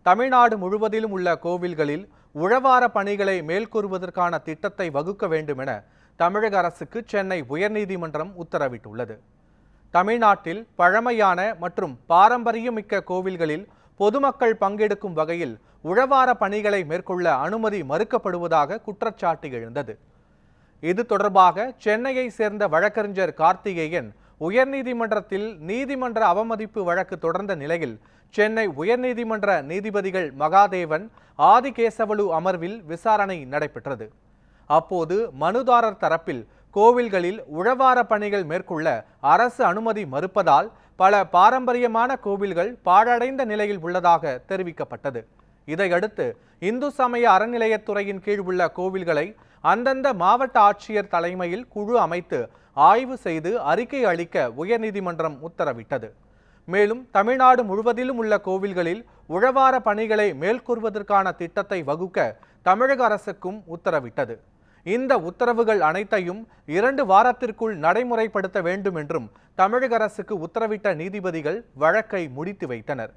தமிழ்நாடு முழுவதிலும் உள்ள கோவில்களில் உழவார பணிகளை மேற்கொள்வதற்கான திட்டத்தை வகுக்க வேண்டும் என தமிழக அரசுக்கு சென்னை உயர்நீதிமன்றம் உத்தரவிட்டுள்ளது. தமிழ்நாட்டில் பழமையான மற்றும் பாரம்பரியமிக்க கோவில்களில் பொதுமக்கள் பங்கெடுக்கும் வகையில் உழவார பணிகளை மேற்கொள்ள அனுமதி மறுக்கப்படுவதாக குற்றச்சாட்டு எழுந்தது. இது தொடர்பாக சென்னையை சேர்ந்த வழக்கறிஞர் கார்த்திகேயன் உயர்நீதிமன்றத்தில் நீதிமன்ற அவமதிப்பு வழக்கு தொடர்ந்த நிலையில் சென்னை உயர்நீதிமன்ற நீதிபதிகள் மகாதேவன், ஆதிகேசவலு அமர்வில் விசாரணை நடைபெற்றது. அப்போது மனுதாரர் தரப்பில் கோவில்களில் உழவார பணிகள் மேற்கொள்ள அரசு அனுமதி மறுப்பதால் பல பாரம்பரியமான கோவில்கள் பாழடைந்த நிலையில் உள்ளதாக தெரிவிக்கப்பட்டது. இதையடுத்து இந்து சமய அறநிலையத்துறையின் கீழ் உள்ள கோவில்களை அந்தந்த மாவட்ட ஆட்சியர் தலைமையில் குழு அமைத்து ஆய்வு செய்து அறிக்கை அளிக்க உயர்நீதிமன்றம் உத்தரவிட்டது. மேலும் தமிழ்நாடு முழுவதிலும் உள்ள கோவில்களில் உழவார பணிகளை மேற்கொள்வதற்கான திட்டத்தை வகுக்க தமிழக அரசுக்கும் உத்தரவிட்டது. இந்த உத்தரவுகள் அனைத்தையும் 2 வாரத்திற்குள் நடைமுறைப்படுத்த வேண்டும் என்றும் தமிழக அரசுக்கு உத்தரவிட்ட நீதிபதிகள் வழக்கை முடித்து வைத்தனர்.